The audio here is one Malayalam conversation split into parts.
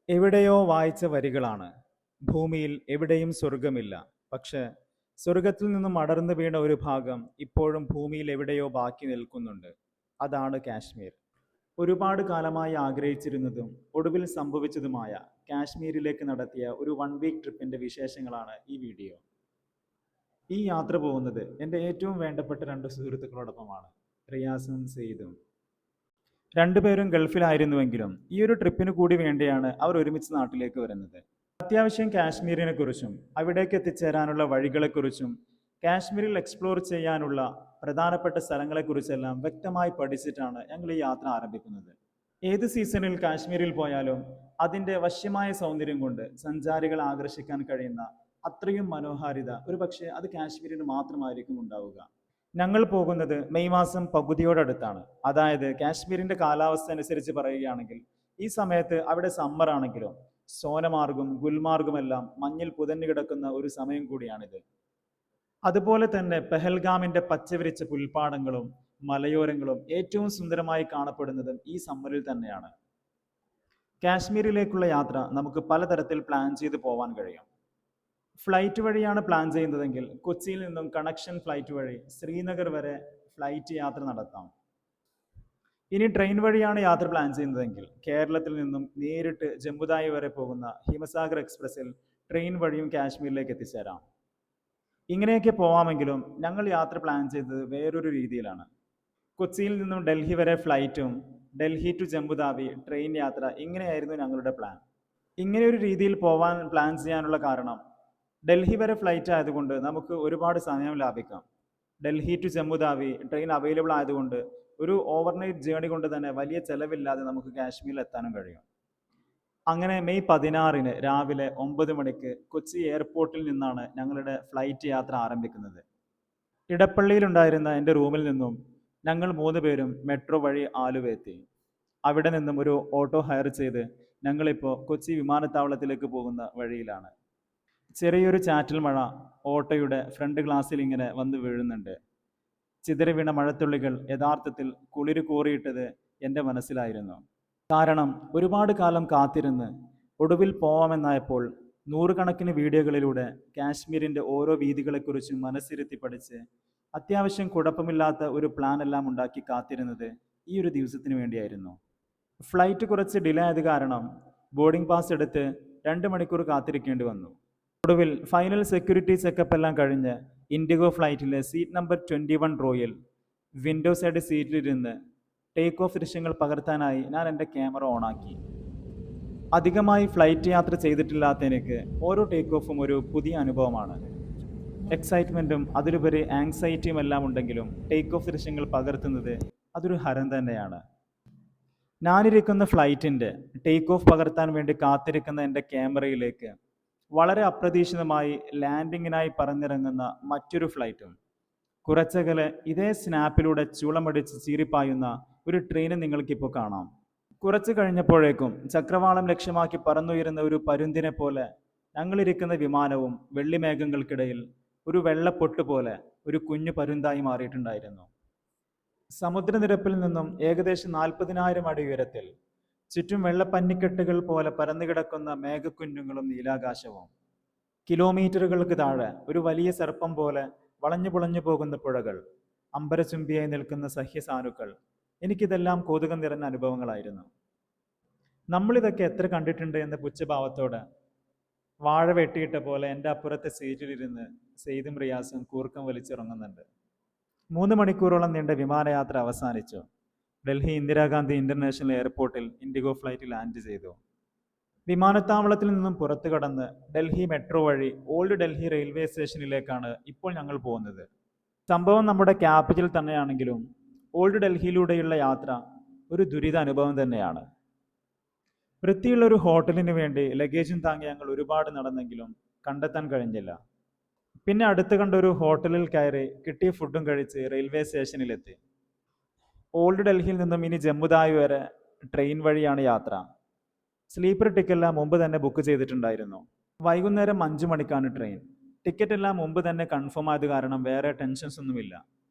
എവിടെയോ വായിച്ച വരികളാണ്. ഭൂമിയിൽ എവിടെയും സ്വർഗമില്ല. പക്ഷേ സ്വർഗത്തിൽ നിന്നും അടർന്നു വീണ ഒരു ഭാഗം ഇപ്പോഴും ഭൂമിയിൽ എവിടെയോ ബാക്കി നിൽക്കുന്നുണ്ട്. അതാണ് കാശ്മീർ. ഒരുപാട് കാലമായി ആഗ്രഹിച്ചിരുന്നതും ഒടുവിൽ സംഭവിച്ചതുമായ കാശ്മീരിലേക്ക് നടത്തിയ ഒരു വൺ വീക്ക് ട്രിപ്പിന്റെ വിശേഷങ്ങളാണ് ഈ വീഡിയോ. ഈ യാത്ര പോകുന്നത് എൻ്റെ ഏറ്റവും വേണ്ടപ്പെട്ട രണ്ട് സുഹൃത്തുക്കളോടൊപ്പമാണ്, റിയാസും സെയ്ദും. രണ്ടുപേരും ഗൾഫിലായിരുന്നുവെങ്കിലും ഈ ഒരു ട്രിപ്പിന് കൂടി വേണ്ടിയാണ് അവർ ഒരുമിച്ച് നാട്ടിലേക്ക് വരുന്നത്. അത്യാവശ്യം കാശ്മീരിനെ കുറിച്ചും അവിടേക്ക് എത്തിച്ചേരാനുള്ള വഴികളെക്കുറിച്ചും കാശ്മീരിൽ എക്സ്പ്ലോർ ചെയ്യാനുള്ള പ്രധാനപ്പെട്ട സ്ഥലങ്ങളെക്കുറിച്ചെല്ലാം വ്യക്തമായി പഠിച്ചിട്ടാണ് ഞങ്ങൾ ഈ യാത്ര ആരംഭിക്കുന്നത്. ഏത് സീസണിൽ കാശ്മീരിൽ പോയാലും അതിൻ്റെ വശ്യമായ സൗന്ദര്യം കൊണ്ട് സഞ്ചാരികളെ ആകർഷിക്കാൻ കഴിയുന്ന അത്രയും മനോഹാരിത ഒരുപക്ഷെ അത് കാശ്മീരിന് മാത്രമായിരിക്കും ഉണ്ടാവുക. ഞങ്ങൾ പോകുന്നത് മെയ് മാസം പകുതിയോടടുത്താണ്. അതായത് കാശ്മീരിന്റെ കാലാവസ്ഥ അനുസരിച്ച് പറയുകയാണെങ്കിൽ ഈ സമയത്ത് അവിടെ സമ്മർ ആണെങ്കിലും സോനമാർഗും ഗുൽമാർഗും എല്ലാം മഞ്ഞിൽ പുതഞ്ഞു കിടക്കുന്ന ഒരു സമയം കൂടിയാണിത്. അതുപോലെ തന്നെ പെഹൽഗാമിന്റെ പച്ചവിരിച്ച പുൽപ്പാടങ്ങളും മലയോരങ്ങളും ഏറ്റവും സുന്ദരമായി കാണപ്പെടുന്നതും ഈ സമ്മറിൽ തന്നെയാണ്. കാശ്മീരിലേക്കുള്ള യാത്ര നമുക്ക് പലതരത്തിൽ പ്ലാൻ ചെയ്ത് പോവാൻ കഴിയും. ഫ്ലൈറ്റ് വഴിയാണ് പ്ലാൻ ചെയ്യുന്നതെങ്കിൽ കൊച്ചിയിൽ നിന്നും കണക്ഷൻ ഫ്ലൈറ്റ് വഴി ശ്രീനഗർ വരെ ഫ്ലൈറ്റ് യാത്ര നടത്താം. ഇനി ട്രെയിൻ വഴിയാണ് യാത്ര പ്ലാൻ ചെയ്യുന്നതെങ്കിൽ കേരളത്തിൽ നിന്നും നേരിട്ട് ജമ്മുതായി വരെ പോകുന്ന ഹിമസാഗർ എക്സ്പ്രസിൽ ട്രെയിൻ വഴിയും കാശ്മീരിലേക്ക് എത്തിച്ചേരാം. ഇങ്ങനെയൊക്കെ പോവാമെങ്കിലും ഞങ്ങൾ യാത്ര പ്ലാൻ ചെയ്തത് വേറൊരു രീതിയിലാണ്. കൊച്ചിയിൽ നിന്നും ഡൽഹി വരെ ഫ്ലൈറ്റും ഡൽഹി ടു ജമ്മുതാവി ട്രെയിൻ യാത്ര ഇങ്ങനെയായിരുന്നു ഞങ്ങളുടെ പ്ലാൻ. ഇങ്ങനെ ഒരു രീതിയിൽ പോവാൻ പ്ലാൻ ചെയ്യാനുള്ള കാരണം ഡൽഹി വരെ ഫ്ലൈറ്റ് ആയതുകൊണ്ട് നമുക്ക് ഒരുപാട് സമയം ലാഭിക്കാം. Delhi to Jammutawi train available ആയതുകൊണ്ട് ഒരു ഓവർനൈറ്റ് ജേണി കൊണ്ട് തന്നെ വലിയ ചെലവില്ലാതെ നമുക്ക് കാശ്മീരിൽ എത്താനും കഴിയും. അങ്ങനെ മെയ് 16 രാവിലെ 9 മണിക്ക് കൊച്ചി എയർപോർട്ടിൽ നിന്നാണ് ഞങ്ങളുടെ ഫ്ലൈറ്റ് യാത്ര ആരംഭിക്കുന്നത്. ഇടപ്പള്ളിയിലുണ്ടായിരുന്ന എൻ്റെ റൂമിൽ നിന്നും ഞങ്ങൾ 3 പേരും മെട്രോ വഴി ആലുവ എത്തി. അവിടെ നിന്നും ഒരു ഓട്ടോ ഹയർ ചെയ്ത് ഞങ്ങളിപ്പോൾ കൊച്ചി വിമാനത്താവളത്തിലേക്ക് പോകുന്ന വഴിയിലാണ്. ചെറിയൊരു ചാറ്റൽ മഴ ഓട്ടോയുടെ ഫ്രണ്ട് ഗ്ലാസ്സിൽ ഇങ്ങനെ വന്ന് വീഴുന്നുണ്ട്. ചിതറി വീണ മഴത്തുള്ളികൾ യഥാർത്ഥത്തിൽ കുളിര് കോറിയിട്ടത് എൻ്റെ മനസ്സിലായിരുന്നു. കാരണം ഒരുപാട് കാലം കാത്തിരുന്ന് ഒടുവിൽ പോവാമെന്നായപ്പോൾ നൂറുകണക്കിന് വീഡിയോകളിലൂടെ കാശ്മീരിൻ്റെ ഓരോ വീഥികളെക്കുറിച്ചും മനസ്സിരുത്തി പഠിച്ച് അത്യാവശ്യം കുഴപ്പമില്ലാത്ത ഒരു പ്ലാൻ എല്ലാം ഉണ്ടാക്കി കാത്തിരുന്നത് ഈ ഒരു ദിവസത്തിന് വേണ്ടിയായിരുന്നു. ഫ്ലൈറ്റ് കുറച്ച് ഡിലേ ആയത് കാരണം ബോർഡിംഗ് പാസ് എടുത്ത് 2 മണിക്കൂർ കാത്തിരിക്കേണ്ടി വന്നു. ഒടുവിൽ ഫൈനൽ സെക്യൂരിറ്റി ചെക്കപ്പ് എല്ലാം കഴിഞ്ഞ് ഇൻഡിഗോ ഫ്ലൈറ്റിലെ സീറ്റ് നമ്പർ 21 റോയിൽ വിൻഡോ സൈഡ് സീറ്റിലിരുന്ന് ടേക്ക് ഓഫ് ദൃശ്യങ്ങൾ പകർത്താനായി ഞാൻ എൻ്റെ ക്യാമറ ഓണാക്കി. അധികമായി ഫ്ലൈറ്റ് യാത്ര ചെയ്തിട്ടില്ലാത്ത എനിക്ക് ഓരോ ടേക്ക് ഓഫും ഒരു പുതിയ അനുഭവമാണ്. എക്സൈറ്റ്മെൻറ്റും അതിലുപരി ആങ്സൈറ്റിയും എല്ലാം ഉണ്ടെങ്കിലും ടേക്ക് ഓഫ് ദൃശ്യങ്ങൾ പകർത്തുന്നത് അതൊരു ഹരം തന്നെയാണ്. ഞാനിരിക്കുന്ന ഫ്ലൈറ്റിൻ്റെ ടേക്ക് ഓഫ് പകർത്താൻ വേണ്ടി കാത്തിരിക്കുന്ന എൻ്റെ ക്യാമറയിലേക്ക് വളരെ അപ്രതീക്ഷിതമായി ലാൻഡിങ്ങിനായി പറന്നിറങ്ങുന്ന മറ്റൊരു ഫ്ലൈറ്റും കുറച്ചകലെ ഇതേ സ്നാപ്പിലൂടെ ചൂളമടിച്ച് ചീറിപ്പായുന്ന ഒരു ട്രെയിനും നിങ്ങൾക്കിപ്പോൾ കാണാം. കുറച്ച് കഴിഞ്ഞപ്പോഴേക്കും ചക്രവാളം ലക്ഷ്യമാക്കി പറന്നുയരുന്ന ഒരു പരുന്തിനെ പോലെ ഞങ്ങളിരിക്കുന്ന വിമാനവും വെള്ളിമേഘങ്ങൾക്കിടയിൽ ഒരു വെള്ളപ്പൊട്ട് പോലെ ഒരു കുഞ്ഞു പരുന്തായി മാറിയിട്ടുണ്ടായിരുന്നു. സമുദ്രനിരപ്പിൽ നിന്നും ഏകദേശം 40,000 അടി ഉയരത്തിൽ ചുറ്റും വെള്ളപ്പന്നിക്കെട്ടുകൾ പോലെ പരന്നുകിടക്കുന്ന മേഘക്കുഞ്ഞുങ്ങളും നീലാകാശവും. കിലോമീറ്ററുകൾക്ക് താഴെ ഒരു വലിയ സർപ്പം പോലെ വളഞ്ഞു പുളഞ്ഞു പോകുന്ന പുഴകൾ, അമ്പരചുംബിയായി നിൽക്കുന്ന സഹ്യസാനുക്കൾ. എനിക്കിതെല്ലാം കൗതുകം നിറഞ്ഞ അനുഭവങ്ങളായിരുന്നു. നമ്മളിതൊക്കെ എത്ര കണ്ടിട്ടുണ്ട് എന്ന പുച്ഛഭാവത്തോടെ വാഴ വെട്ടിയിട്ട പോലെ എൻ്റെ അപ്പുറത്തെ സീറ്റിലിരുന്ന് സെയ്ദും റിയാസും കൂർക്കം വലിച്ചിറങ്ങുന്നുണ്ട്. 3 മണിക്കൂറോളം നീണ്ട വിമാനയാത്ര അവസാനിച്ചു. ഡൽഹി ഇന്ദിരാഗാന്ധി ഇന്റർനാഷണൽ എയർപോർട്ടിൽ ഇൻഡിഗോ ഫ്ലൈറ്റ് ലാൻഡ് ചെയ്തു. വിമാനത്താവളത്തിൽ നിന്നും പുറത്തു കടന്ന് ഡൽഹി മെട്രോ വഴി ഓൾഡ് ഡൽഹി റെയിൽവേ സ്റ്റേഷനിലേക്കാണ് ഇപ്പോൾ ഞങ്ങൾ പോകുന്നത്. സംഭവം നമ്മുടെ ക്യാപിറ്റൽ തന്നെയാണെങ്കിലും ഓൾഡ് ഡൽഹിയിലൂടെയുള്ള യാത്ര ഒരു ദുരിത അനുഭവം തന്നെയാണ്. വൃത്തിയുള്ള ഒരു ഹോട്ടലിന് വേണ്ടി ലഗേജും താങ്ങി ഞങ്ങൾ ഒരുപാട് നടന്നെങ്കിലും കണ്ടെത്താൻ കഴിഞ്ഞില്ല. പിന്നെ അടുത്ത് കണ്ട ഒരു ഹോട്ടലിൽ കയറി കിട്ടിയ ഫുഡും കഴിച്ച് റെയിൽവേ സ്റ്റേഷനിലെത്തി. ഓൾഡ് ഡൽഹിയിൽ നിന്നും ഇനി ജമ്മുതായി വരെ ട്രെയിൻ വഴിയാണ് യാത്ര. സ്ലീപ്പർ ടിക്കറ്റെല്ലാം മുമ്പ് തന്നെ ബുക്ക് ചെയ്തിട്ടുണ്ടായിരുന്നു. വൈകുന്നേരം 5 മണിക്കാണ് ട്രെയിൻ. ടിക്കറ്റ് എല്ലാം മുമ്പ് തന്നെ കൺഫേം ആയത് കാരണം വേറെ ടെൻഷൻസ് ഒന്നുമില്ല.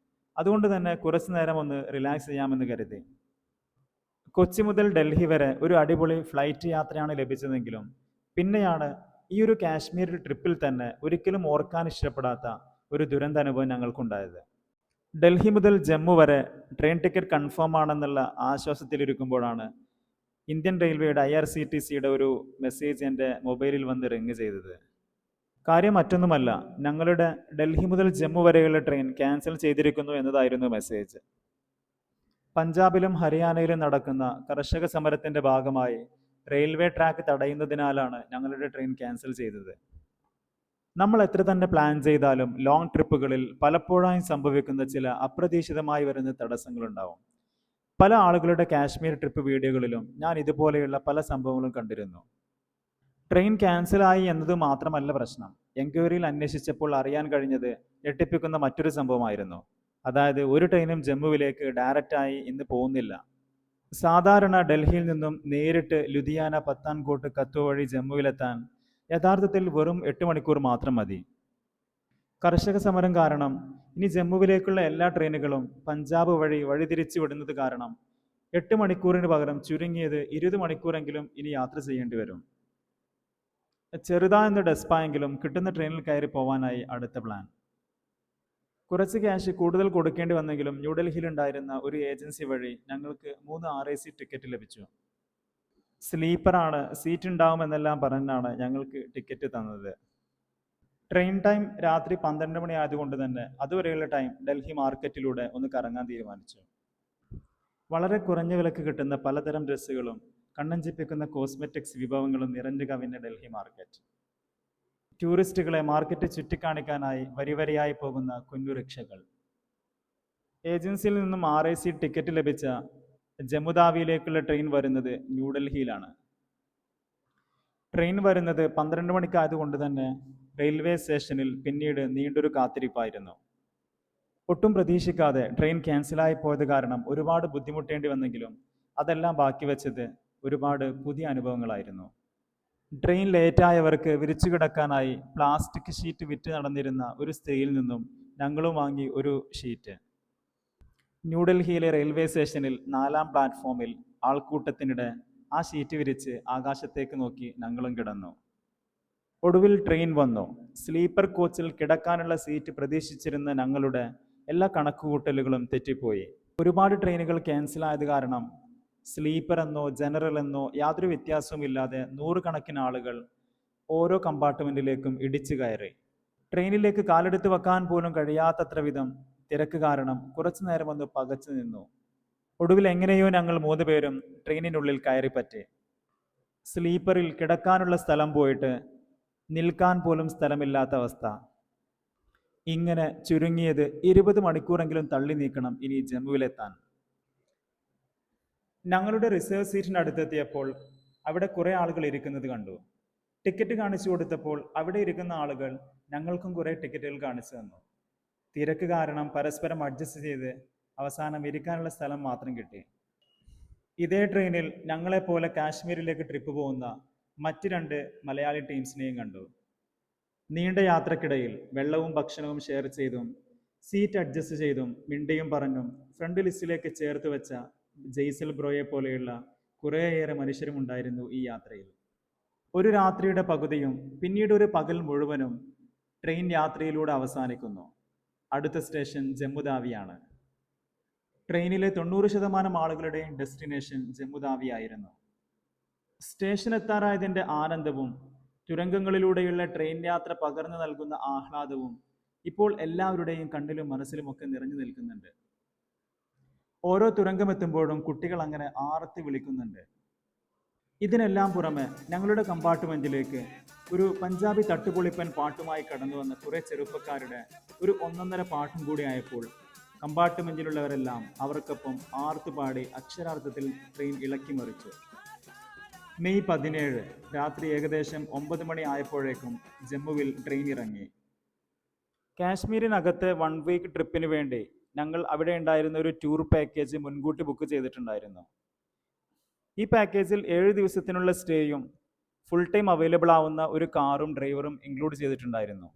അതുകൊണ്ട് തന്നെ കുറച്ചു നേരം ഒന്ന് റിലാക്സ് ചെയ്യാമെന്ന് കരുതി. കൊച്ചി മുതൽ ഡൽഹി വരെ ഒരു അടിപൊളി ഫ്ലൈറ്റ് യാത്രയാണ് ലഭിച്ചതെങ്കിലും പിന്നെയാണ് ഈ ഒരു കാശ്മീർ ട്രിപ്പിൽ തന്നെ ഒരിക്കലും ഓർക്കാൻ ഇഷ്ടപ്പെടാത്ത ഒരു ദുരന്ത അനുഭവം ഞങ്ങൾക്കുണ്ടായത്. ഡൽഹി മുതൽ ജമ്മു വരെ ട്രെയിൻ ടിക്കറ്റ് കൺഫേം ആണെന്നുള്ള ആശ്വാസത്തിലിരിക്കുമ്പോഴാണ് ഇന്ത്യൻ റെയിൽവേയുടെ IRCTCയുടെ ഒരു മെസ്സേജ് എൻ്റെ മൊബൈലിൽ വന്ന് റിങ് ചെയ്തത്. കാര്യം മറ്റൊന്നുമല്ല, ഞങ്ങളുടെ ഡൽഹി മുതൽ ജമ്മു വരെയുള്ള ട്രെയിൻ ക്യാൻസൽ ചെയ്തിരിക്കുന്നു എന്നതായിരുന്നു മെസ്സേജ്. പഞ്ചാബിലും ഹരിയാനയിലും നടക്കുന്ന കർഷക സമരത്തിന്റെ ഭാഗമായി റെയിൽവേ ട്രാക്ക് തടയുന്നതിനാലാണ് ഞങ്ങളുടെ ട്രെയിൻ ക്യാൻസൽ ചെയ്തത്. നമ്മൾ എത്ര തന്നെ പ്ലാൻ ചെയ്താലും ലോങ് ട്രിപ്പുകളിൽ പലപ്പോഴായും സംഭവിക്കുന്ന ചില അപ്രതീക്ഷിതമായി വരുന്ന തടസ്സങ്ങളുണ്ടാവും. പല ആളുകളുടെ കാശ്മീർ ട്രിപ്പ് വീഡിയോകളിലും ഞാൻ ഇതുപോലെയുള്ള പല സംഭവങ്ങളും കണ്ടിരുന്നു. ട്രെയിൻ ക്യാൻസലായി എന്നത് മാത്രമല്ല പ്രശ്നം. എൻക്വയറിയിൽ അന്വേഷിച്ചപ്പോൾ അറിയാൻ കഴിഞ്ഞത് ഞെട്ടിപ്പിക്കുന്ന മറ്റൊരു സംഭവമായിരുന്നു. അതായത് ഒരു ട്രെയിനും ജമ്മുവിലേക്ക് ഡയറക്റ്റായി ഇന്ന് പോകുന്നില്ല. സാധാരണ ഡൽഹിയിൽ നിന്നും നേരിട്ട് ലുധിയാന, പത്താൻകോട്ട്, കത്വ വഴി ജമ്മുവിലെത്താൻ യഥാർത്ഥത്തിൽ വെറും 8 മണിക്കൂർ മാത്രം മതി. കർഷക സമരം കാരണം ഇനി ജമ്മുവിലേക്കുള്ള എല്ലാ ട്രെയിനുകളും പഞ്ചാബ് വഴി വഴിതിരിച്ചു വിടുന്നത് കാരണം 8 മണിക്കൂറിന് പകരം ചുരുങ്ങിയത് 20 മണിക്കൂറെങ്കിലും ഇനി യാത്ര ചെയ്യേണ്ടി വരും. ചെറുതായെന്ന ഡെസ്പായെങ്കിലും കിട്ടുന്ന ട്രെയിനിൽ കയറി പോവാനായി അടുത്ത പ്ലാൻ. കുറച്ച് ക്യാഷ് കൂടുതൽ കൊടുക്കേണ്ടി വന്നെങ്കിലും ന്യൂഡൽഹിയിൽ ഉണ്ടായിരുന്ന ഒരു ഏജൻസി വഴി ഞങ്ങൾക്ക് 3 RAC ടിക്കറ്റ് ലഭിച്ചു. സ്ലീപ്പറാണ്, സീറ്റ് ഉണ്ടാവുമെന്നെല്ലാം പറഞ്ഞാണ് ഞങ്ങൾക്ക് ടിക്കറ്റ് തന്നത്. ട്രെയിൻ ടൈം രാത്രി 12 മണി ആയതുകൊണ്ട് തന്നെ അതുവരെയുള്ള ടൈം ഡൽഹി മാർക്കറ്റിലൂടെ ഒന്ന് കറങ്ങാൻ തീരുമാനിച്ചു. വളരെ കുറഞ്ഞ വിലക്ക് കിട്ടുന്ന പലതരം ഡ്രസ്സുകളും കണ്ണഞ്ചിപ്പിക്കുന്ന കോസ്മെറ്റിക്സ് വിഭവങ്ങളും നിറഞ്ഞു കവിഞ്ഞ ഡൽഹി മാർക്കറ്റ്. ടൂറിസ്റ്റുകളെ മാർക്കറ്റ് ചുറ്റിക്കാണിക്കാനായി വരിവരിയായി പോകുന്ന കുഞ്ഞു റിക്ഷകൾ. ഏജൻസിയിൽ നിന്നും RAC ടിക്കറ്റ് ലഭിച്ച ജമ്മുതാവിയിലേക്കുള്ള ട്രെയിൻ വരുന്നത് ന്യൂഡൽഹിയിലാണ്. ട്രെയിൻ വരുന്നത് 12 മണിക്കായതുകൊണ്ട് തന്നെ റെയിൽവേ സ്റ്റേഷനിൽ പിന്നീട് നീണ്ടൊരു കാത്തിരിപ്പായിരുന്നു. ഒട്ടും പ്രതീക്ഷിക്കാതെ ട്രെയിൻ ക്യാൻസലായി പോയത് കാരണം ഒരുപാട് ബുദ്ധിമുട്ടേണ്ടി വന്നെങ്കിലും അതെല്ലാം ബാക്കി വെച്ചത് ഒരുപാട് പുതിയ അനുഭവങ്ങളായിരുന്നു. ട്രെയിൻ ലേറ്റായവർക്ക് വിരിച്ചു കിടക്കാനായി പ്ലാസ്റ്റിക് ഷീറ്റ് വിറ്റ് നടന്നിരുന്ന ഒരു സ്ത്രീയിൽ നിന്നും ഞങ്ങളും വാങ്ങി ഒരു ഷീറ്റ്. ന്യൂഡൽഹിയിലെ റെയിൽവേ സ്റ്റേഷനിൽ 4ാം പ്ലാറ്റ്ഫോമിൽ ആൾക്കൂട്ടത്തിനിടെ ആ ഷീറ്റ് വിരിച്ച് ആകാശത്തേക്ക് നോക്കി ഞങ്ങളും കിടന്നു. ഒടുവിൽ ട്രെയിൻ വന്നു. സ്ലീപ്പർ കോച്ചിൽ കിടക്കാനുള്ള സീറ്റ് പ്രതീക്ഷിച്ചിരുന്ന ഞങ്ങളുടെ എല്ലാ കണക്കുകൂട്ടലുകളും തെറ്റിപ്പോയി. ഒരുപാട് ട്രെയിനുകൾ ക്യാൻസലായത് കാരണം സ്ലീപ്പർ എന്നോ ജനറൽ എന്നോ യാതൊരു വ്യത്യാസവുമില്ലാതെ 100 കണക്കിന് ആളുകൾ ഓരോ കമ്പാർട്ട്മെന്റിലേക്കും ഇടിച്ചു കയറി. ട്രെയിനിലേക്ക് കാലെടുത്ത് വെക്കാൻ പോലും കഴിയാത്തത്ര വിധം തിരക്ക് കാരണം കുറച്ചു നേരം ഒന്ന് പകച്ചു നിന്നു. ഒടുവിൽ എങ്ങനെയോ ഞങ്ങൾ 3 പേരും ട്രെയിനിനുള്ളിൽ കയറിപ്പറ്റി. സ്ലീപ്പറിൽ കിടക്കാനുള്ള സ്ഥലം പോയിട്ട് നിൽക്കാൻ പോലും സ്ഥലമില്ലാത്ത അവസ്ഥ. ഇങ്ങനെ ചുരുങ്ങിയത് 20 മണിക്കൂറെങ്കിലും തള്ളി നീക്കണം ഇനി ജമ്മുവിലെത്താൻ. ഞങ്ങളുടെ റിസർവ് സീറ്റിന് അടുത്തെത്തിയപ്പോൾ അവിടെ കുറേ ആളുകൾ ഇരിക്കുന്നത് കണ്ടു. ടിക്കറ്റ് കാണിച്ചു കൊടുത്തപ്പോൾ അവിടെ ഇരിക്കുന്ന ആളുകൾ ഞങ്ങൾക്കും കുറേ ടിക്കറ്റുകൾ കാണിച്ചു തന്നു. തിരക്ക് കാരണം പരസ്പരം അഡ്ജസ്റ്റ് ചെയ്ത് അവസാനം ഇരിക്കാനുള്ള സ്ഥലം മാത്രം കിട്ടി. ഇതേ ട്രെയിനിൽ ഞങ്ങളെപ്പോലെ കാശ്മീരിലേക്ക് ട്രിപ്പ് പോകുന്ന മറ്റ് 2 മലയാളി ടീംസിനെയും കണ്ടു. നീണ്ട യാത്രക്കിടയിൽ വെള്ളവും ഭക്ഷണവും ഷെയർ ചെയ്തും സീറ്റ് അഡ്ജസ്റ്റ് ചെയ്തും മിണ്ടിയും പറഞ്ഞും ഫ്രണ്ട് ലിസ്റ്റിലേക്ക് ചേർത്ത് വെച്ച ജയ്സൽ ബ്രോയെ പോലെയുള്ള കുറേയേറെ മനുഷ്യരും ഉണ്ടായിരുന്നു ഈ യാത്രയിൽ. ഒരു രാത്രിയുടെ പകുതിയും പിന്നീട് ഒരു പകൽ മുഴുവനും ട്രെയിൻ യാത്രയിലൂടെ അവസാനിക്കുന്നു. അടുത്ത സ്റ്റേഷൻ ജമ്മുതാവിയാണ്. ട്രെയിനിലെ 90% ആളുകളുടെയും ഡെസ്റ്റിനേഷൻ ജമ്മുതാവിയായിരുന്നു. സ്റ്റേഷൻ എത്താറായതിൻ്റെ ആനന്ദവും തുരങ്കങ്ങളിലൂടെയുള്ള ട്രെയിൻ യാത്ര പകർന്നു നൽകുന്ന ആഹ്ലാദവും ഇപ്പോൾ എല്ലാവരുടെയും കണ്ണിലും മനസ്സിലുമൊക്കെ നിറഞ്ഞു നിൽക്കുന്നുണ്ട്. ഓരോ തുരങ്കമെത്തുമ്പോഴും കുട്ടികൾ അങ്ങനെ ആർത്തി വിളിക്കുന്നുണ്ട്. ഇതിനെല്ലാം പുറമെ ഞങ്ങളുടെ കമ്പാർട്ട്മെന്റിലേക്ക് ഒരു പഞ്ചാബി തട്ടുപൊളിപ്പൻ പാട്ടുമായി കടന്നു വന്ന കുറേ ചെറുപ്പക്കാരുടെ ഒരു 1.5 പാട്ടും കൂടി ആയപ്പോൾ കമ്പാർട്ട്മെന്റിലുള്ളവരെല്ലാം അവർക്കൊപ്പം ആർത്തുപാടി അക്ഷരാർത്ഥത്തിൽ ട്രെയിൻ ഇളക്കി മറിച്ചു. മെയ് 17 രാത്രി ഏകദേശം 9 മണി ആയപ്പോഴേക്കും ജമ്മുവിൽ ട്രെയിൻ ഇറങ്ങി. കാശ്മീരിനകത്ത് 1 വീക്ക് ട്രിപ്പിന് വേണ്ടി ഞങ്ങൾ അവിടെ ഉണ്ടായിരുന്ന ഒരു ടൂർ പാക്കേജ് മുൻകൂട്ടി ബുക്ക് ചെയ്തിട്ടുണ്ടായിരുന്നു. ഈ പാക്കേജിൽ 7 ദിവസത്തിനുള്ള സ്റ്റേയും ഫുൾ ടൈം അവൈലബിൾ ആവുന്ന ഒരു കാറും ഡ്രൈവറും ഇൻക്ലൂഡ് ചെയ്തിട്ടുണ്ടായിരുന്നു.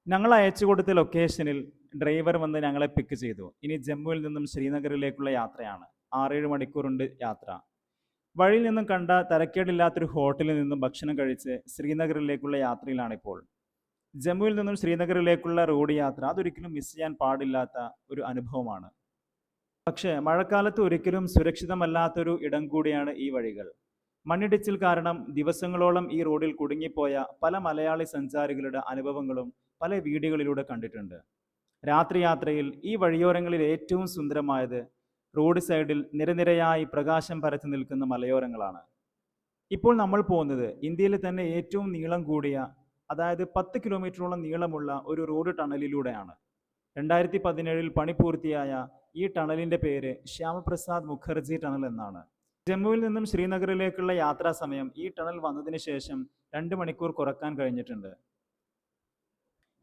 ഞങ്ങൾ അയച്ചു കൊടുത്ത ലൊക്കേഷനിൽ ഡ്രൈവർ വന്ന് ഞങ്ങളെ പിക്ക് ചെയ്തു. ഇനി ജമ്മുവിൽ നിന്നും ശ്രീനഗറിലേക്കുള്ള യാത്രയാണ്. 6-7 മണിക്കൂറുണ്ട് യാത്ര. വഴിയിൽ നിന്നും കണ്ട തരക്കേടില്ലാത്തൊരു ഹോട്ടലിൽ നിന്നും ഭക്ഷണം കഴിച്ച് ശ്രീനഗറിലേക്കുള്ള യാത്രയിലാണിപ്പോൾ. ജമ്മുവിൽ നിന്നും ശ്രീനഗറിലേക്കുള്ള റോഡ് യാത്ര അതൊരിക്കലും മിസ് ചെയ്യാൻ പാടില്ലാത്ത ഒരു അനുഭവമാണ്. പക്ഷേ മഴക്കാലത്ത് ഒരിക്കലും സുരക്ഷിതമല്ലാത്തൊരു ഇടം കൂടിയാണ് ഈ വഴികൾ. മണ്ണിടിച്ചിൽ കാരണം ദിവസങ്ങളോളം ഈ റോഡിൽ കുടുങ്ങിപ്പോയ പല മലയാളി സഞ്ചാരികളുടെ അനുഭവങ്ങളും പല വീഡിയോകളിലൂടെ കണ്ടിട്ടുണ്ട്. രാത്രി യാത്രയിൽ ഈ വഴിയോരങ്ങളിൽ ഏറ്റവും സുന്ദരമായത് റോഡ് സൈഡിൽ നിരനിരയായി പ്രകാശം പരത്തി നിൽക്കുന്ന മലയോരങ്ങളാണ്. ഇപ്പോൾ നമ്മൾ പോകുന്നത് ഇന്ത്യയിലെ തന്നെ ഏറ്റവും നീളം കൂടിയ, അതായത് 10 കിലോമീറ്ററോളം നീളമുള്ള ഒരു റോഡ് ടണലിലൂടെയാണ്. 2017 പണി പൂർത്തിയായ ഈ ടണലിന്റെ പേര് ശ്യാമപ്രസാദ് മുഖർജി ടണൽ എന്നാണ്. ജമ്മുവിൽ നിന്നും ശ്രീനഗറിലേക്കുള്ള യാത്രാ സമയം ഈ ടണൽ വന്നതിന് ശേഷം 2 മണിക്കൂർ കുറക്കാൻ കഴിഞ്ഞിട്ടുണ്ട്.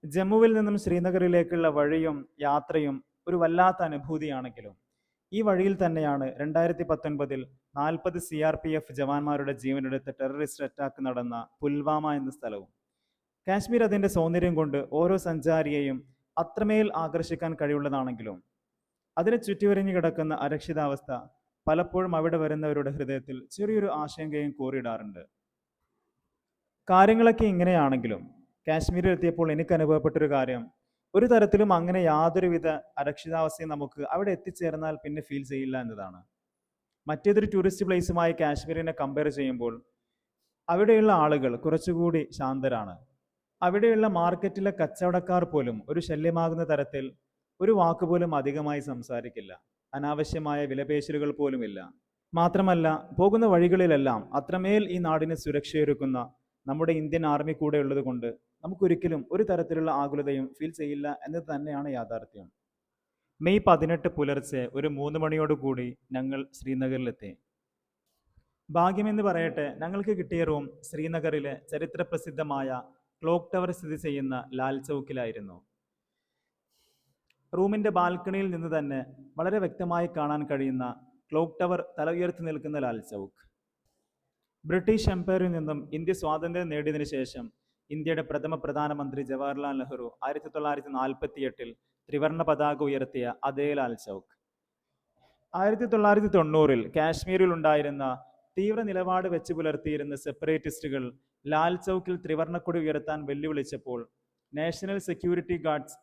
ജമ്മുവിൽ നിന്നും ശ്രീനഗറിലേക്കുള്ള വഴിയും യാത്രയും ഒരു വല്ലാത്ത അനുഭൂതിയാണെങ്കിലും ഈ വഴിയിൽ തന്നെയാണ് 2019 40 CRPF ജവാന്മാരുടെ ജീവനെടുത്ത ടെററിസ്റ്റ് അറ്റാക്ക് നടന്ന പുൽവാമ എന്ന സ്ഥലവും. കാശ്മീർ അതിൻ്റെ സൗന്ദര്യം കൊണ്ട് ഓരോ സഞ്ചാരിയെയും അത്രമേൽ ആകർഷിക്കാൻ കഴിവുള്ളതാണെങ്കിലും അതിനെ ചുറ്റിവരിഞ്ഞു കിടക്കുന്ന അരക്ഷിതാവസ്ഥ പലപ്പോഴും അവിടെ വരുന്നവരുടെ ഹൃദയത്തിൽ ചെറിയൊരു ആശങ്കയും കോറിയിടാറുണ്ട്. കാര്യങ്ങളൊക്കെ ഇങ്ങനെയാണെങ്കിലും കാശ്മീരിൽ എത്തിയപ്പോൾ എനിക്ക് അനുഭവപ്പെട്ടൊരു കാര്യം, ഒരു തരത്തിലും അങ്ങനെ യാതൊരുവിധ അരക്ഷിതാവസ്ഥയും നമുക്ക് അവിടെ എത്തിച്ചേർന്നാൽ പിന്നെ ഫീൽ ചെയ്യില്ല എന്നതാണ്. മറ്റേതൊരു ടൂറിസ്റ്റ് പ്ലേസുമായി കാശ്മീരിനെ കമ്പയർ ചെയ്യുമ്പോൾ അവിടെയുള്ള ആളുകൾ കുറച്ചുകൂടി ശാന്തരാണ്. അവിടെയുള്ള മാർക്കറ്റിലെ കച്ചവടക്കാർ പോലും ഒരു ശല്യമാകുന്ന തരത്തിൽ ഒരു വാക്കുപോലും അധികമായി സംസാരിക്കില്ല. അനാവശ്യമായ വിലപേശലുകൾ പോലുമില്ല. മാത്രമല്ല, പോകുന്ന വഴികളിലെല്ലാം അത്രമേൽ ഈ നാടിന് സുരക്ഷയൊരുക്കുന്ന നമ്മുടെ ഇന്ത്യൻ ആർമി കൂടെ ഉള്ളത് കൊണ്ട് നമുക്കൊരിക്കലും ഒരു തരത്തിലുള്ള ആകുലതയും ഫീൽ ചെയ്യില്ല എന്നത് തന്നെയാണ് യാഥാർത്ഥ്യം. മെയ് 18 പുലർച്ചെ ഒരു 3 മണിയോടുകൂടി ഞങ്ങൾ ശ്രീനഗറിലെത്തി. ഭാഗ്യമെന്ന് പറയട്ടെ, ഞങ്ങൾക്ക് കിട്ടിയ റൂം ശ്രീനഗറിലെ ചരിത്ര പ്രസിദ്ധമായ ക്ലോക്ക് ടവർ സ്ഥിതി ചെയ്യുന്ന ലാൽ ചൗക്കിലായിരുന്നു. റൂമിന്റെ ബാൽക്കണിയിൽ നിന്ന് തന്നെ വളരെ വ്യക്തമായി കാണാൻ കഴിയുന്ന ക്ലോക്ക് ടവർ തല ഉയർത്തി നിൽക്കുന്ന ലാൽ ചൗക്ക്. ബ്രിട്ടീഷ് എംപയറിൽ നിന്നും ഇന്ത്യ സ്വാതന്ത്ര്യം നേടിയതിനു ശേഷം ഇന്ത്യയുടെ പ്രഥമ പ്രധാനമന്ത്രി ജവഹർലാൽ നെഹ്റു 1948 ത്രിവർണ പതാക ഉയർത്തിയ അതേ ലാൽ ചൗക്ക്. 1990 കാശ്മീരിൽ ഉണ്ടായിരുന്ന തീവ്ര നിലപാട് വെച്ച് പുലർത്തിയിരുന്ന സെപ്പറേറ്റിസ്റ്റുകൾ ലാൽ ചൗക്കിൽ ത്രിവർണക്കൊടി ഉയർത്താൻ വെല്ലുവിളിച്ചപ്പോൾ നാഷണൽ സെക്യൂരിറ്റി ഗാർഡ്സ്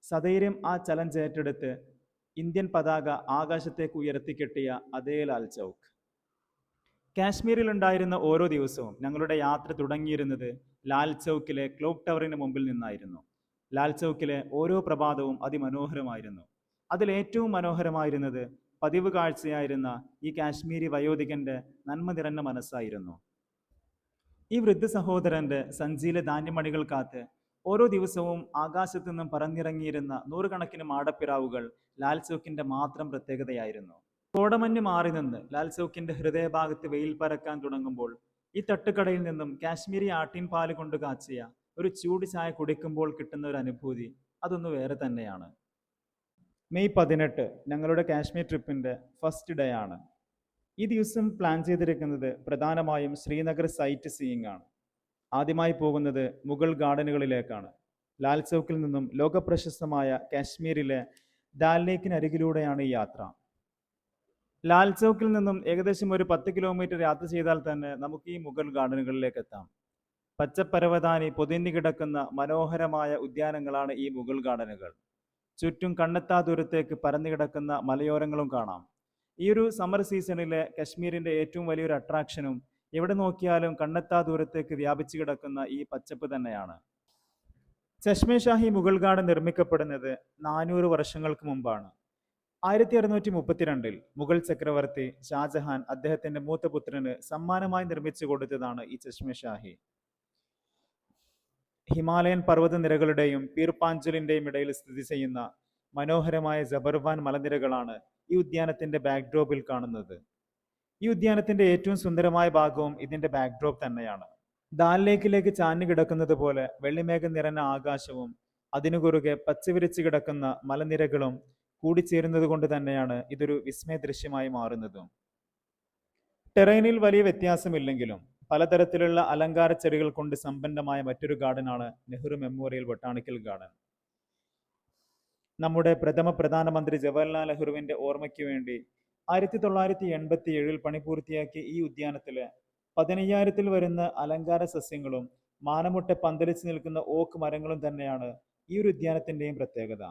സധൈര്യം ആ ചലഞ്ച് ഏറ്റെടുത്ത് ഇന്ത്യൻ പതാക ആകാശത്തേക്ക് ഉയർത്തിക്കെട്ടിയ അതേ ലാൽ ചൗക്ക്. കാശ്മീരിൽ ഉണ്ടായിരുന്ന ഓരോ ദിവസവും ഞങ്ങളുടെ യാത്ര തുടങ്ങിയിരുന്നത് ലാൽ ചൗക്കിലെ ക്ലോക്ക് ടവറിന് മുമ്പിൽ നിന്നായിരുന്നു. ലാൽ ചൗക്കിലെ ഓരോ പ്രഭാതവും അതിമനോഹരമായിരുന്നു. അതിലേറ്റവും മനോഹരമായിരുന്നത് പതിവ് കാഴ്ചയായിരുന്ന ഈ കാശ്മീരി വയോധികന്റെ നന്മ നിറഞ്ഞ മനസ്സായിരുന്നു. ഈ വൃദ്ധ സഹോദരന്റെ സഞ്ചിയിലെ ധാന്യമണികൾ കാത്ത് ഓരോ ദിവസവും ആകാശത്തു നിന്നും പറന്നിറങ്ങിയിരുന്ന നൂറുകണക്കിന് മാടപ്പിറാവുകൾ ലാൽ ചൗക്കിന്റെ മാത്രം പ്രത്യേകതയായിരുന്നു. കോടമഞ്ഞ് മാറി നിന്ന് ലാൽ ചൗക്കിന്റെ ഹൃദയഭാഗത്ത് വെയിൽ പരക്കാൻ തുടങ്ങുമ്പോൾ ഈ തട്ടുകടയിൽ നിന്നും കാശ്മീരി ആട്ടിൻ പാല് കൊണ്ട് കാച്ചിയ ഒരു ചൂട് ചായ കുടിക്കുമ്പോൾ കിട്ടുന്ന ഒരു അനുഭൂതി അതൊന്ന് വേറെ തന്നെയാണ്. മെയ് 18 ഞങ്ങളുടെ കാശ്മീർ ട്രിപ്പിന്റെ ഫസ്റ്റ് ഡേ ആണ്. ഈ ദിവസം പ്ലാൻ ചെയ്തിരിക്കുന്നത് പ്രധാനമായും ശ്രീനഗർ സൈറ്റ് സീയിങ് ആണ്. ആദ്യമായി പോകുന്നത് മുഗൾ ഗാർഡനുകളിലേക്കാണ്. ലാൽ ചൗക്കിൽ നിന്നും ലോകപ്രശസ്തമായ കാശ്മീരിലെ ദാൽ ലേക്കിനരികിലൂടെയാണ് ഈ യാത്ര. ലാൽ ചൗക്കിൽ നിന്നും ഏകദേശം ഒരു 10 കിലോമീറ്റർ യാത്ര ചെയ്താൽ തന്നെ നമുക്ക് ഈ മുഗൾ ഗാർഡനുകളിലേക്ക് എത്താം. പച്ചപ്പരവതാനി പൊതിഞ്ഞു കിടക്കുന്ന മനോഹരമായ ഉദ്യാനങ്ങളാണ് ഈ മുഗൾ ഗാർഡനുകൾ. ചുറ്റും കണ്ണെത്താ ദൂരത്തേക്ക് പരന്നു കിടക്കുന്ന മലയോരങ്ങളും കാണാം. ഈ ഒരു സമ്മർ സീസണിലെ കശ്മീരിന്റെ ഏറ്റവും വലിയൊരു അട്രാക്ഷനും എവിടെ നോക്കിയാലും കണ്ണെത്താ ദൂരത്തേക്ക് വ്യാപിച്ചു കിടക്കുന്ന ഈ പച്ചപ്പ് തന്നെയാണ്. ചശ്മെ ഷാഹി മുഗൾ ഗാർഡൻ നിർമ്മിക്കപ്പെടുന്നത് 400 വർഷങ്ങൾക്ക് മുമ്പാണ്. 1632 മുഗൾ ചക്രവർത്തി ഷാജഹാൻ അദ്ദേഹത്തിന്റെ മൂത്തപുത്രന് സമ്മാനമായി നിർമ്മിച്ചു കൊടുത്തതാണ് ഈ ചശ്മെ ഷാഹി. ഹിമാലയൻ പർവ്വതനിരകളുടെയും പീർപ്പാഞ്ചലിന്റെയും ഇടയിൽ സ്ഥിതി ചെയ്യുന്ന മനോഹരമായ ജബർവാൻ മലനിരകളാണ് ഈ ഉദ്യാനത്തിന്റെ ബാക്ക്ഡ്രോപ്പിൽ കാണുന്നത്. ഈ ഉദ്യാനത്തിന്റെ ഏറ്റവും സുന്ദരമായ ഭാഗവും ഇതിന്റെ ബാക്ക്ഡ്രോപ്പ് തന്നെയാണ്. ദാൽ ലേക്കിലേക്ക് ചാഞ്ഞു കിടക്കുന്നത് പോലെ വെള്ളിമേഘം നിറഞ്ഞ ആകാശവും അതിനു കുറുകെ പച്ചവിരിച്ചു കിടക്കുന്ന മലനിരകളും കൂടിച്ചേരുന്നത് കൊണ്ട് തന്നെയാണ് ഇതൊരു വിസ്മയ ദൃശ്യമായി മാറുന്നതും. ടെറൈനിൽ വലിയ വ്യത്യാസമില്ലെങ്കിലും പലതരത്തിലുള്ള അലങ്കാര ചെടികൾ കൊണ്ട് സമ്പന്നമായ മറ്റൊരു ഗാർഡനാണ് നെഹ്റു മെമ്മോറിയൽ ബൊട്ടാണിക്കൽ ഗാർഡൻ. നമ്മുടെ പ്രഥമ പ്രധാനമന്ത്രി ജവഹർലാൽ നെഹ്റുവിന്റെ ഓർമ്മയ്ക്ക് വേണ്ടി 1987 പണി പൂർത്തിയാക്കിയ ഈ ഉദ്യാനത്തില് 15,000-ൽ വരുന്ന അലങ്കാര സസ്യങ്ങളും മാനമുട്ടെ പന്തലിച്ച് നിൽക്കുന്ന ഓക്ക് മരങ്ങളും തന്നെയാണ് ഈ ഒരു ഉദ്യാനത്തിന്റെയും പ്രത്യേകത.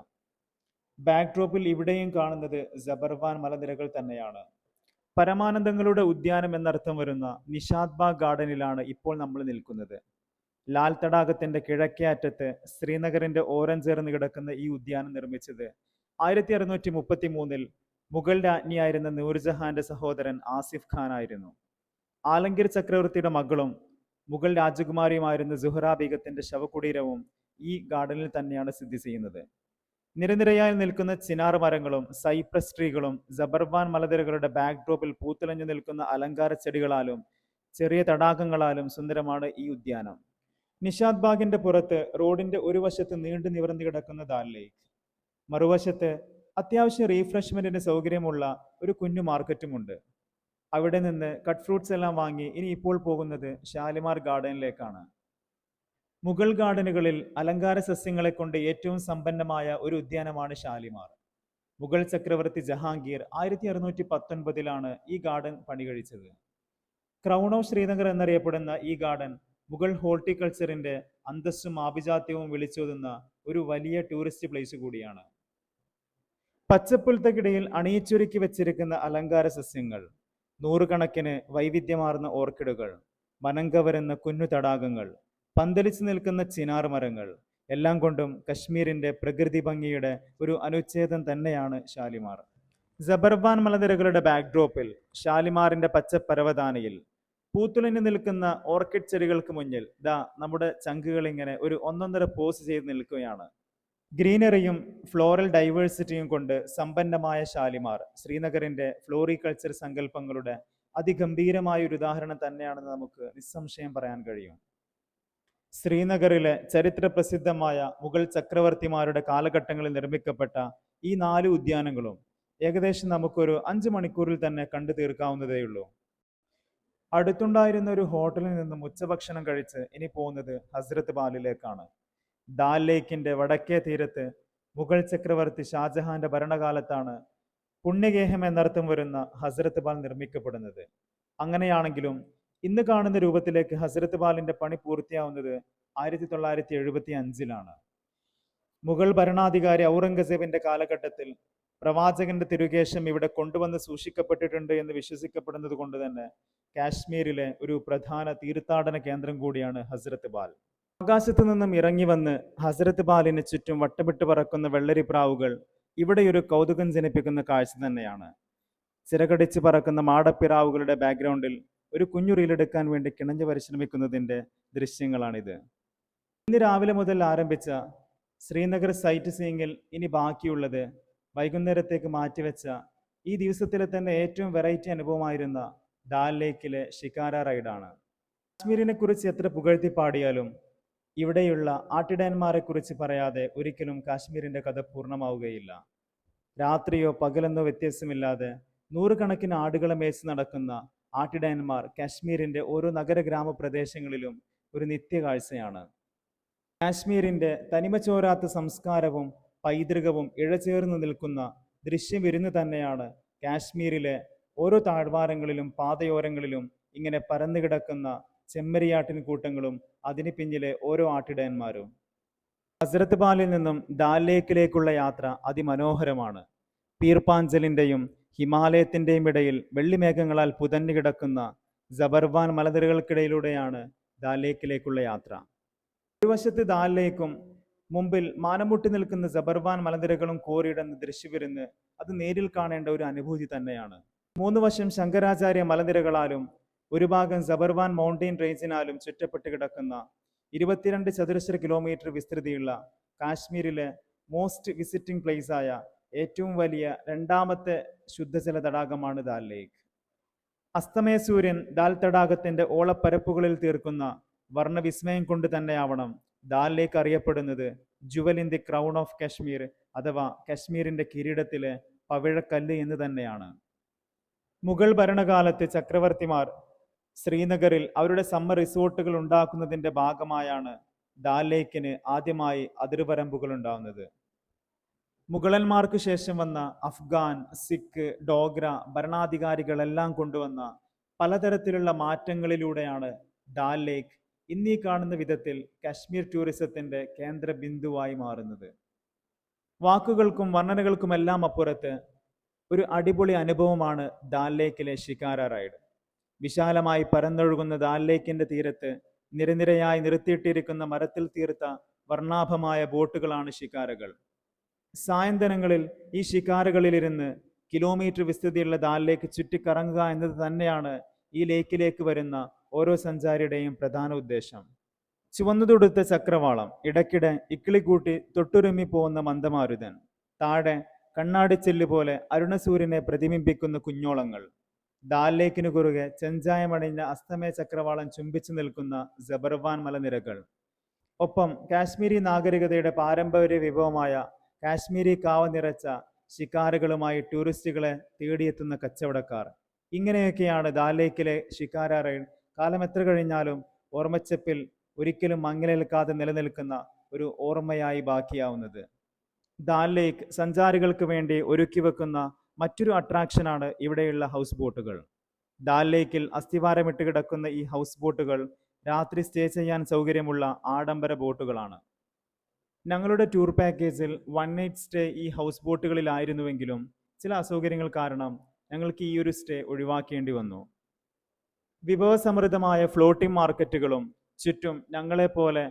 ബാക്ക്ഡ്രോപ്പിൽ ഇവിടെയും കാണുന്നത് ജബർവാൻ മലനിരകൾ തന്നെയാണ്. പരമാനന്ദങ്ങളുടെ ഉദ്യാനം എന്നർത്ഥം വരുന്ന നിഷാദ് ബാഗ് ഗാർഡനിലാണ് ഇപ്പോൾ നമ്മൾ നിൽക്കുന്നത്. ലാൽ തടാകത്തിന്റെ കിഴക്കേ അറ്റത്ത് ശ്രീനഗറിന്റെ ഓരം ചേർന്ന് കിടക്കുന്ന ഈ ഉദ്യാനം നിർമ്മിച്ചത് 1633-ൽ മുഗൾ രാജ്ഞിയായിരുന്ന നൂർജഹാന്റെ സഹോദരൻ ആസിഫ് ഖാൻ ആയിരുന്നു. ആലംഗീർ ചക്രവർത്തിയുടെ മകളും മുഗൾ രാജകുമാരിയുമായിരുന്ന സുഹ്റ ബീഗത്തിന്റെ ശവകുടീരവും ഈ ഗാർഡനിൽ തന്നെയാണ് സ്ഥിതി ചെയ്യുന്നത്. നിരനിരയായി നിൽക്കുന്ന ചിനാർ മരങ്ങളും സൈപ്രസ് ട്രീകളും ജബർവാൻ മലനിരകളുടെ ബാക്ക്ഡ്രോപ്പിൽ പൂത്തുലഞ്ഞു നിൽക്കുന്ന അലങ്കാര ചെടികളാലും ചെറിയ തടാകങ്ങളാലും സുന്ദരമാണ് ഈ ഉദ്യാനം. നിഷാദ് ബാഗിന്റെ പുറത്ത് റോഡിന്റെ ഒരു വശത്ത് നീണ്ടു നിവർന്നു കിടക്കുന്ന ദാൽ ലേക്ക്, മറുവശത്ത് അത്യാവശ്യം റീഫ്രഷ്മെന്റിന് സൗകര്യമുള്ള ഒരു കുഞ്ഞു മാർക്കറ്റുമുണ്ട്. അവിടെ നിന്ന് കട്ട് ഫ്രൂട്ട്സ് എല്ലാം വാങ്ങി ഇനി ഇപ്പോൾ പോകുന്നത് ഷാലിമാർ ഗാർഡനിലേക്കാണ്. മുഗൾ ഗാർഡനുകളിൽ അലങ്കാര സസ്യങ്ങളെ കൊണ്ട് ഏറ്റവും സമ്പന്നമായ ഒരു ഉദ്യാനമാണ് ഷാലിമാർ. മുഗൾ ചക്രവർത്തി ജഹാംഗീർ 1619-ലാണ് ഈ ഗാർഡൻ പണികഴിച്ചത്. ക്രൗൺ ഓഫ് ശ്രീനഗർ എന്നറിയപ്പെടുന്ന ഈ ഗാർഡൻ മുഗൾ ഹോർട്ടിക്കൾച്ചറിന്റെ അന്തസ്സും ആഭിജാത്യവും വിളിച്ചോതുന്ന ഒരു വലിയ ടൂറിസ്റ്റ് പ്ലേസ് കൂടിയാണ്. പച്ചപ്പുൽത്തക്കിടയിൽ അണിയിച്ചൊരുക്കി വെച്ചിരിക്കുന്ന അലങ്കാര സസ്യങ്ങൾ, നൂറുകണക്കിന് വൈവിധ്യമാർന്ന ഓർക്കിഡുകൾ, മനം കവരുന്ന കുഞ്ഞു തടാകങ്ങൾ, പന്തലിച്ചു നിൽക്കുന്ന ചിനാർ മരങ്ങൾ, എല്ലാം കൊണ്ടും കശ്മീരിന്റെ പ്രകൃതി ഭംഗിയുടെ ഒരു അനുച്ഛേദം തന്നെയാണ് ഷാലിമാർ. ജബർവാൻ മലനിരകളുടെ ബാക്ക്ഡ്രോപ്പിൽ ഷാലിമാറിന്റെ പച്ചപ്പരവതാനിയിൽ പൂത്തുലഞ്ഞു നിൽക്കുന്ന ഓർക്കിഡ് ചെടികൾക്ക് മുന്നിൽ നമ്മുടെ ചങ്കുകൾ ഇങ്ങനെ ഒരു ഒന്നൊന്നര പോസ് ചെയ്ത് നിൽക്കുകയാണ്. ഗ്രീനറിയും ഫ്ലോറൽ ഡൈവേഴ്സിറ്റിയും കൊണ്ട് സമ്പന്നമായ ഷാലിമാർ ശ്രീനഗറിന്റെ ഫ്ലോറികൾച്ചർ സങ്കല്പങ്ങളുടെ അതിഗംഭീരമായ ഒരു ഉദാഹരണം തന്നെയാണെന്ന് നമുക്ക് നിസ്സംശയം പറയാൻ കഴിയും. ശ്രീനഗറിലെ ചരിത്ര പ്രസിദ്ധമായ മുഗൾ ചക്രവർത്തിമാരുടെ കാലഘട്ടങ്ങളിൽ നിർമ്മിക്കപ്പെട്ട ഈ 4 ഉദ്യാനങ്ങളും ഏകദേശം നമുക്കൊരു 5 മണിക്കൂറിൽ തന്നെ കണ്ടു തീർക്കാവുന്നതേയുള്ളൂ. അടുത്തുണ്ടായിരുന്ന ഒരു ഹോട്ടലിൽ നിന്നും ഉച്ചഭക്ഷണം കഴിച്ച് ഇനി പോകുന്നത് ഹസ്രത്ത് ബാലിലേക്കാണ്. ദാൽ ലേക്കിന്റെ വടക്കേ തീരത്ത് മുഗൾ ചക്രവർത്തി ഷാജഹാന്റെ ഭരണകാലത്താണ് പുണ്യഗേഹം എന്നർത്ഥം വരുന്ന ഹസ്രത്ത് ബാൽ നിർമ്മിക്കപ്പെടുന്നത്. അങ്ങനെയാണെങ്കിലും ഇന്ന് കാണുന്ന രൂപത്തിലേക്ക് ഹസ്രത്ത് ബാലിന്റെ പണി പൂർത്തിയാവുന്നത് 1975-ലാണ്. മുഗൾ ഭരണാധികാരി ഔറംഗസേബിന്റെ കാലഘട്ടത്തിൽ പ്രവാചകന്റെ തിരുകേശം ഇവിടെ കൊണ്ടുവന്ന് സൂക്ഷിക്കപ്പെട്ടിട്ടുണ്ട് എന്ന് വിശ്വസിക്കപ്പെടുന്നത് കൊണ്ട് തന്നെ കാശ്മീരിലെ ഒരു പ്രധാന തീർത്ഥാടന കേന്ദ്രം കൂടിയാണ് ഹസ്രത്ത് ബാൽ. ആകാശത്തു നിന്നും ഇറങ്ങി വന്ന് ഹസ്രത്ത് ബാലിന് ചുറ്റും വട്ടമിട്ട് പറക്കുന്ന വെള്ളരിപ്രാവുകൾ ഇവിടെ ഒരു കൗതുകം ജനിപ്പിക്കുന്ന കാഴ്ച തന്നെയാണ്. ചിറകടിച്ച് പറക്കുന്ന മാടപ്പിറാവുകളുടെ ബാക്ക്ഗ്രൗണ്ടിൽ ഒരു കുഞ്ഞു റീലെടുക്കാൻ വേണ്ടി കിണഞ്ഞു പരിശ്രമിക്കുന്നതിന്റെ ദൃശ്യങ്ങളാണിത്. ഇന്ന് രാവിലെ മുതൽ ആരംഭിച്ച ശ്രീനഗർ സൈറ്റ് സീയിങ്ങിൽ ഇനി ബാക്കിയുള്ളത് വൈകുന്നേരത്തേക്ക് മാറ്റിവെച്ച ഈ ദിവസത്തിലെ തന്നെ ഏറ്റവും വെറൈറ്റി അനുഭവമായിരുന്ന ദാൽ ലേക്കിലെ ഷിക്കാര റൈഡാണ്. കാശ്മീരിനെ കുറിച്ച് എത്ര പുകഴ്ത്തി പാടിയാലും ഇവിടെയുള്ള ആട്ടിടയന്മാരെ കുറിച്ച് പറയാതെ ഒരിക്കലും കാശ്മീരിന്റെ കഥ പൂർണ്ണമാവുകയില്ല. രാത്രിയോ പകലെന്നോ വ്യത്യാസമില്ലാതെ നൂറുകണക്കിന് ആടുകളെ മേച്ച് നടക്കുന്ന ആട്ടിടയന്മാർ കാശ്മീരിന്റെ ഓരോ നഗര ഗ്രാമപ്രദേശങ്ങളിലും ഒരു നിത്യകാഴ്ചയാണ്. കാശ്മീരിന്റെ തനിമ ചോരാത്ത സംസ്കാരവും പൈതൃകവും ഇഴചേർന്ന് നിൽക്കുന്ന ദൃശ്യവിരുന്ന് തന്നെയാണ് കാശ്മീരിലെ ഓരോ താഴ്വാരങ്ങളിലും പാതയോരങ്ങളിലും ഇങ്ങനെ പരന്നു കിടക്കുന്ന ചെമ്മരിയാട്ടിൻ കൂട്ടങ്ങളും അതിന് പിന്നിലെ ഓരോ ആട്ടിടയന്മാരും. ഹസ്രത്ത് ബാലിൽ നിന്നും ദാൽ ലേക്കിലേക്കുള്ള യാത്ര അതിമനോഹരമാണ്. പീർപ്പാഞ്ചലിന്റെയും ഹിമാലയത്തിന്റെയും ഇടയിൽ വെള്ളിമേഘങ്ങളാൽ പുതഞ്ഞു കിടക്കുന്ന ജബർവാൻ മലനിരകൾക്കിടയിലൂടെയാണ് ദാൽ ലേക്കിലേക്കുള്ള യാത്ര. ഒരു വശത്ത് ദാൽ ലേക്കും മുമ്പിൽ മാനമുട്ടി നിൽക്കുന്ന ജബർവാൻ മലനിരകളും കോറിയിടുന്ന ദൃശ്യവിരുന്ന് അത് നേരിൽ കാണേണ്ട ഒരു അനുഭൂതി തന്നെയാണ്. 3 വശം ശങ്കരാചാര്യ മലനിരകളാലും ഒരു ഭാഗം ജബർവാൻ മൗണ്ടെയിൻ റേഞ്ചിനാലും ചുറ്റപ്പെട്ട് കിടക്കുന്ന 22 ചതുരശ്ര കിലോമീറ്റർ വിസ്തൃതിയുള്ള കാശ്മീരിലെ മോസ്റ്റ് വിസിറ്റിംഗ് പ്ലേസ് ആയ ഏറ്റവും വലിയ 2ാമത്തെ ശുദ്ധജല തടാകമാണ് ദാൽ ലേക്ക്. അസ്തമയ സൂര്യൻ ദാൽ തടാകത്തിന്റെ ഓളപ്പരപ്പുകളിൽ തീർക്കുന്ന വർണ്ണവിസ്മയം കൊണ്ട് തന്നെയാവണം ദാൽ ലേക്ക് അറിയപ്പെടുന്നത് Jual in the crown of Kashmir അഥവാ കാശ്മീരിന്റെ കിരീടത്തിലെ പവിഴക്കല്ല് എന്ന് തന്നെയാണ്. മുഗൾ ഭരണകാലത്ത് ചക്രവർത്തിമാർ ശ്രീനഗറിൽ അവരുടെ സമ്മർ റിസോർട്ടുകൾ ഉണ്ടാക്കുന്നതിന്റെ ഭാഗമായാണ് ദാൽ ലേക്കിന് ആദ്യമായി അതിർവരമ്പുകൾ ഉണ്ടാവുന്നത്. മുഗളന്മാർക്ക് ശേഷം വന്ന അഫ്ഗാൻ, സിഖ്, ഡോഗ്ര ഭരണാധികാരികളെല്ലാം കൊണ്ടുവന്ന പലതരത്തിലുള്ള മാറ്റങ്ങളിലൂടെയാണ് ഡാൽ ലേക്ക് ഇന്നീ കാണുന്ന വിധത്തിൽ കാശ്മീർ ടൂറിസത്തിന്റെ കേന്ദ്ര ബിന്ദുവായി മാറുന്നത്. വാക്കുകൾക്കും വർണ്ണനകൾക്കുമെല്ലാം അപ്പുറത്ത് ഒരു അടിപൊളി അനുഭവമാണ് ദാൽ ലേക്കിലെ ഷിക്കാര റൈഡ്. വിശാലമായി പരന്നൊഴുകുന്ന ദാൽ ലേക്കിന്റെ തീരത്ത് നിരനിരയായി നിർത്തിയിട്ടിരിക്കുന്ന മരത്തിൽ തീർത്ത വർണ്ണാഭമായ ബോട്ടുകളാണ് ഷിക്കാരകൾ. സായന്തനങ്ങളിൽ ഈ ഷിക്കാരകളിലിരുന്ന് കിലോമീറ്റർ വിസ്തൃതിയുള്ള ദാൽ ലേക്ക് ചുറ്റിക്കറങ്ങുക എന്നത് തന്നെയാണ് ഈ ലേക്കിലേക്ക് വരുന്ന ഓരോ സഞ്ചാരിയുടെയും പ്രധാന ഉദ്ദേശം. ചുവന്നുതൊടുത്ത ചക്രവാളം, ഇടയ്ക്കിടെ ഇക്കിളിക്കൂട്ടി തൊട്ടുരുമ്മി പോകുന്ന മന്ദമാരുതൻ, താഴെ കണ്ണാടിച്ചെല്ല് പോലെ അരുണസൂര്യനെ പ്രതിബിംബിക്കുന്ന കുഞ്ഞോളങ്ങൾ, ദാൽ ലേക്കിനു കുറുകെ ചെഞ്ചായമണിഞ്ഞ അസ്തമയ ചക്രവാളം ചുംബിച്ചു നിൽക്കുന്ന ജബർവാൻ മലനിരകൾ, ഒപ്പം കാശ്മീരി നാഗരികതയുടെ പാരമ്പര്യ വിഭവമായ കാശ്മീരി കാവ നിറച്ച ഷിക്കാരകളുമായി ടൂറിസ്റ്റുകളെ തേടിയെത്തുന്ന കച്ചവടക്കാർ. ഇങ്ങനെയൊക്കെയാണ് ദാൽ ലേക്കിലെ ഷിക്കാര റൈഡ് കാലം എത്ര കഴിഞ്ഞാലും ഓർമ്മച്ചപ്പിൽ ഒരിക്കലും മങ്ങലേൽക്കാതെ നിലനിൽക്കുന്ന ഒരു ഓർമ്മയായി ബാക്കിയാവുന്നത്. ദാൽ ലേക്ക് സഞ്ചാരികൾക്ക് വേണ്ടി ഒരുക്കി വെക്കുന്ന മറ്റൊരു അട്രാക്ഷനാണ് ഇവിടെയുള്ള ഹൗസ് ബോട്ടുകൾ. ദാൽ ലേക്കിൽ അസ്ഥിവാരമിട്ട് കിടക്കുന്ന ഈ ഹൗസ് ബോട്ടുകൾ രാത്രി സ്റ്റേ ചെയ്യാൻ സൗകര്യമുള്ള ആഡംബര ബോട്ടുകളാണ്. ഞങ്ങളുടെ ടൂർ പാക്കേജിൽ 1 നൈറ്റ് സ്റ്റേ ഈ ഹൗസ് ബോട്ടുകളിലായിരുന്നുവെങ്കിലും ചില അസൗകര്യങ്ങൾ കാരണം ഞങ്ങൾക്ക് ഈ ഒരു സ്റ്റേ ഒഴിവാക്കേണ്ടി വന്നു. വിഭവസമൃദ്ധമായ ഫ്ലോട്ടിംഗ് മാർക്കറ്റുകളും ചുറ്റും ഞങ്ങളെപ്പോലെ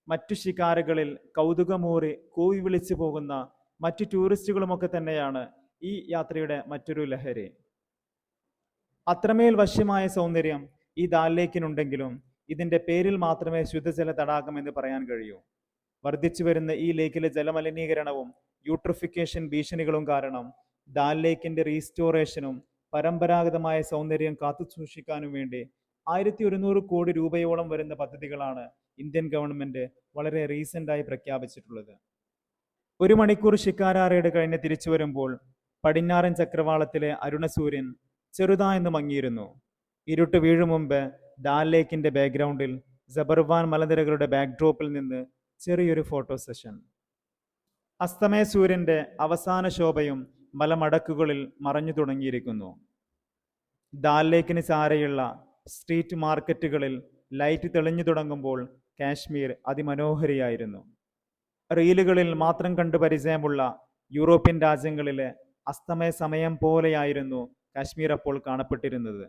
മറ്റു ഷിക്കാരകളിൽ കൗതുകമൂറി കൂവി വിളിച്ചു പോകുന്ന മറ്റു ടൂറിസ്റ്റുകളുമൊക്കെ തന്നെയാണ് ഈ യാത്രയുടെ മറ്റൊരു ലഹരി. അത്രമേൽ വശ്യമായ സൗന്ദര്യം ഈ ദാൽ ലേക്കിനുണ്ടെങ്കിലും ഇതിൻ്റെ പേരിൽ മാത്രമേ ശുദ്ധജല തടാകം എന്ന് പറയാൻ കഴിയൂ. വർദ്ധിച്ചു വരുന്ന ഈ ലേക്കിലെ ജലമലിനീകരണവും യൂട്രിഫിക്കേഷൻ ഭീഷണികളും കാരണം ദാൽ ലേക്കിന്റെ റീസ്റ്റോറേഷനും പരമ്പരാഗതമായ സൗന്ദര്യം കാത്തുസൂക്ഷിക്കാനും വേണ്ടി 1100 കോടി രൂപയോളം വരുന്ന പദ്ധതികളാണ് ഇന്ത്യൻ ഗവൺമെന്റ് വളരെ റീസെൻ്റായി പ്രഖ്യാപിച്ചിട്ടുള്ളത്. 1 മണിക്കൂർ ഷിക്കാര റൈഡ് കഴിഞ്ഞ് തിരിച്ചു വരുമ്പോൾ പടിഞ്ഞാറൻ ചക്രവാളത്തിലെ അരുണസൂര്യൻ ചെറുതായെന്ന് മങ്ങിയിരുന്നു. ഇരുട്ട് വീഴും മുമ്പ് ദാൽ ലേക്കിന്റെ ബാക്ക്ഗ്രൗണ്ടിൽ ജബർവാൻ മലനിരകളുടെ ബാക്ക്ഡ്രോപ്പിൽ നിന്ന് ചെറിയൊരു ഫോട്ടോ സെഷൻ. അസ്തമയ സൂര്യന്റെ അവസാന ശോഭയും മലമടക്കുകളിൽ മറഞ്ഞു തുടങ്ങിയിരിക്കുന്നു. ദാൽ ലേക്കിന് ചാരെയുള്ള സ്ട്രീറ്റ് മാർക്കറ്റുകളിൽ ലൈറ്റ് തെളിഞ്ഞു തുടങ്ങുമ്പോൾ കാശ്മീർ അതിമനോഹരിയായിരുന്നു. റീലുകളിൽ മാത്രം കണ്ടു പരിചയമുള്ള യൂറോപ്യൻ രാജ്യങ്ങളിലെ അസ്തമയ സമയം പോലെയായിരുന്നു കാശ്മീർ അപ്പോൾ കാണപ്പെട്ടിരുന്നത്.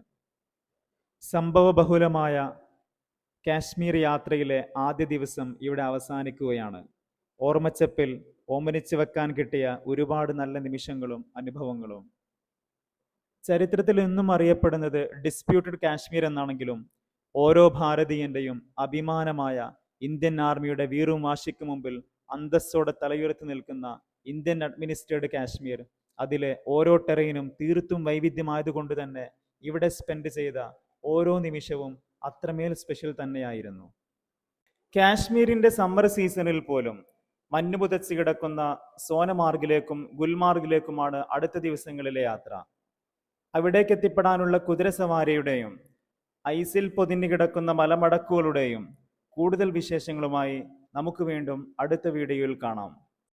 സംഭവബഹുലമായ കാശ്മീർ യാത്രയിലെ ആദ്യ ദിവസം ഇവിടെ അവസാനിക്കുകയാണ്. ഓർമ്മച്ചപ്പിൽ ഓമനിച്ചു വെക്കാൻ കിട്ടിയ ഒരുപാട് നല്ല നിമിഷങ്ങളും അനുഭവങ്ങളും. ചരിത്രത്തിൽ എന്നും അറിയപ്പെടുന്നത് ഡിസ്പ്യൂട്ടഡ് കാശ്മീർ എന്നാണെങ്കിലും ഓരോ ഭാരതീയന്റെയും അഭിമാനമായ ഇന്ത്യൻ ആർമിയുടെ വീറും വാശിക്ക് മുമ്പിൽ അന്തസ്സോടെ തലയുയർത്തി നിൽക്കുന്ന ഇന്ത്യൻ അഡ്മിനിസ്ട്രേറ്റഡ് കാശ്മീർ, അതിലെ ഓരോ ടെറൈനും തീർത്തും വൈവിധ്യമായതുകൊണ്ട് തന്നെ ഇവിടെ സ്പെൻഡ് ചെയ്ത ഓരോ നിമിഷവും അത്രമേൽ സ്പെഷ്യൽ തന്നെയായിരുന്നു. കാശ്മീരിന്റെ സമ്മർ സീസണിൽ പോലും മഞ്ഞു പുതച്ച് കിടക്കുന്ന സോനമാർഗിലേക്കും ഗുൽമാർഗിലേക്കുമാണ് അടുത്ത ദിവസങ്ങളിലെ യാത്ര. അവിടേക്ക് എത്തിപ്പെടാനുള്ള കുതിരസവാരിയുടെയും ഐസിൽ പൊതിഞ്ഞു കിടക്കുന്ന മലമടക്കുകളുടെയും കൂടുതൽ വിശേഷങ്ങളുമായി നമുക്ക് വീണ്ടും അടുത്ത വീഡിയോയിൽ കാണാം.